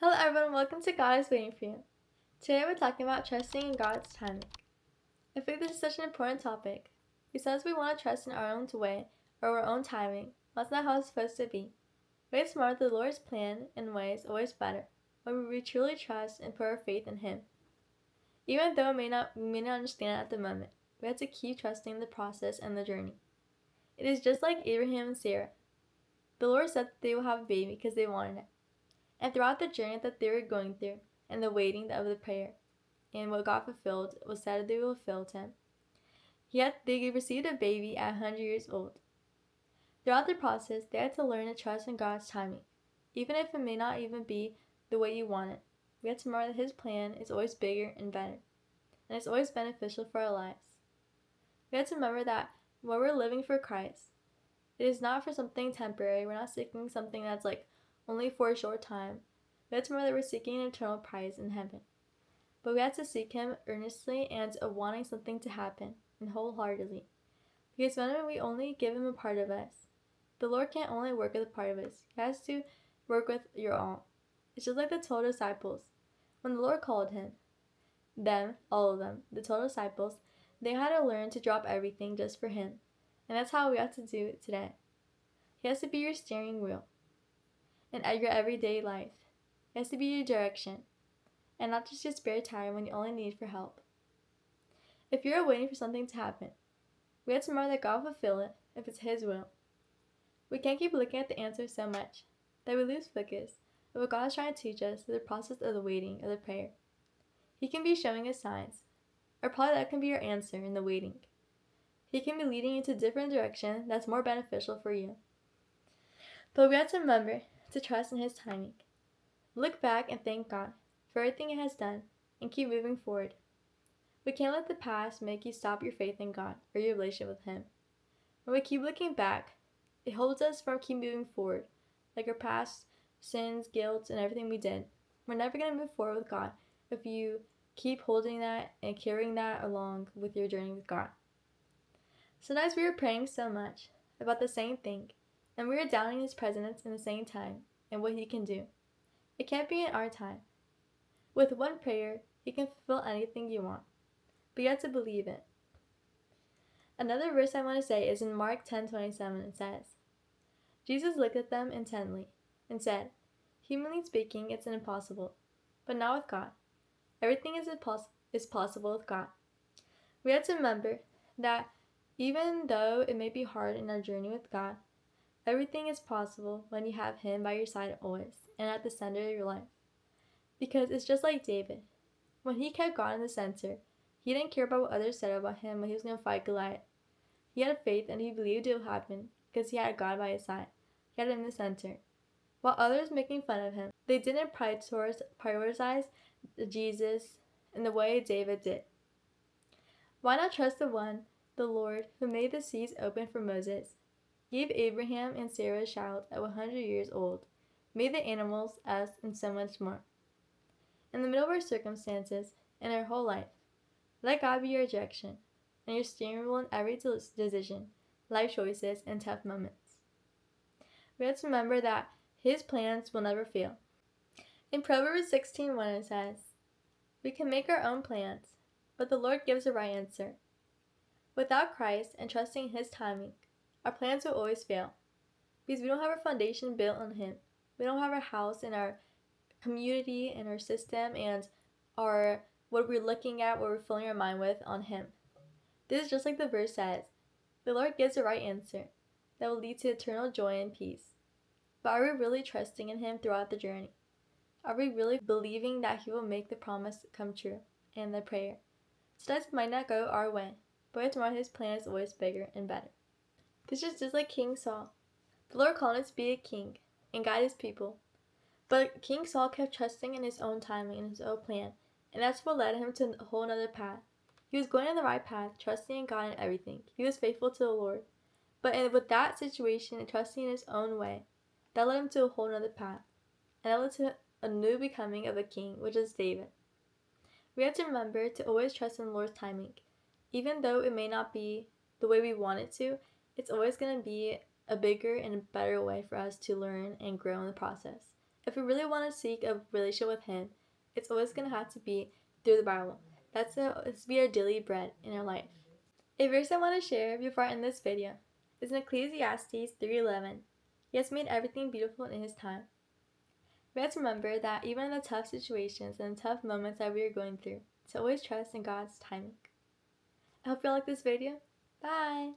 Hello everyone, welcome to God is Waiting for You. Today we're talking about trusting in God's timing. I think this is such an important topic. Because we want to trust in our own way or our own timing, that's not how it's supposed to be. Way smart, the Lord's plan and way is always better when we truly trust and put our faith in Him. Even though we may not understand it at the moment, we have to keep trusting the process and the journey. It is just like Abraham and Sarah. The Lord said that they will have a baby because they wanted it. And throughout the journey that they were going through, and the waiting of the prayer, and what God fulfilled was that they fulfilled Him. Yet they received a baby at 100 years old. Throughout the process, they had to learn to trust in God's timing, even if it may not even be the way you want it. We have to remember that His plan is always bigger and better, and it's always beneficial for our lives. We have to remember that when we're living for Christ, it is not for something temporary. We're not seeking something that's only for a short time. We have to remember that we're seeking an eternal prize in heaven. But we have to seek Him earnestly and wanting something to happen, and wholeheartedly. Because when we only give Him a part of us, the Lord can't only work with a part of us. He has to work with your all. It's just like the 12 disciples. When the Lord called all of them, the 12 disciples, they had to learn to drop everything just for Him. And that's how we have to do it today. He has to be your steering wheel in your everyday life. He has to be your direction, and not just your spare time when you only need for help. If you're waiting for something to happen, we have to remember that God will fulfill it if it's His will. We can't keep looking at the answer so much that we lose focus of what God is trying to teach us through the process of the waiting, of the prayer. He can be showing us signs, or probably that can be your answer in the waiting. He can be leading you to a different direction that's more beneficial for you. But we have to remember to trust in His timing. Look back and thank God for everything He has done and keep moving forward. We can't let the past make you stop your faith in God or your relationship with Him. When we keep looking back, it holds us from keep moving forward, like our past sins, guilt, and everything we did. We're never going to move forward with God if you keep holding that and carrying that along with your journey with God. Sometimes we are praying so much about the same thing, and we are doubting His presence in the same time and what He can do. It can't be in our time. With one prayer, He can fulfill anything you want, but you have to believe it. Another verse I want to say is in Mark 10:27. It says, Jesus looked at them intently and said, humanly speaking, it's impossible, but not with God. Everything is possible with God. We have to remember that even though it may be hard in our journey with God, everything is possible when you have Him by your side always and at the center of your life. Because it's just like David. When he kept God in the center, he didn't care about what others said about him when he was going to fight Goliath. He had faith and he believed it would happen because he had God by his side. He had Him in the center. While others making fun of him, they didn't prioritize Jesus in the way David did. Why not trust the Lord, who made the seas open for Moses, gave Abraham and Sarah a child at 100 years old, made the animals, us, and so much more. In the middle of our circumstances and our whole life, let God be your direction and your steering wheel in every decision, life choices, and tough moments. We have to remember that His plans will never fail. In Proverbs 16:1 it says, we can make our own plans, but the Lord gives the right answer. Without Christ and trusting His timing, our plans will always fail because we don't have our foundation built on Him. We don't have our house and our community and our system and what we're looking at, what we're filling our mind with on Him. This is just like the verse says, the Lord gives the right answer that will lead to eternal joy and peace. But are we really trusting in Him throughout the journey? Are we really believing that He will make the promise come true in the prayer? Sometimes it might not go our way, but tomorrow His plan is always bigger and better. This is just like King Saul. The Lord called him to be a king and guide His people. But King Saul kept trusting in his own timing and his own plan, and that's what led him to a whole other path. He was going on the right path, trusting in God in everything. He was faithful to the Lord. But with that situation and trusting in his own way, that led him to a whole other path. And that led to a new becoming of a king, which is David. We have to remember to always trust in the Lord's timing. Even though it may not be the way we want it to, it's always going to be a bigger and a better way for us to learn and grow in the process. If we really want to seek a relationship with Him, it's always going to have to be through the Bible. That's to be our daily bread in our life. A verse I want to share before I end this video is in Ecclesiastes 3:11. He has made everything beautiful in His time. We have to remember that even in the tough situations and tough moments that we are going through, to always trust in God's timing. I hope you all like this video. Bye!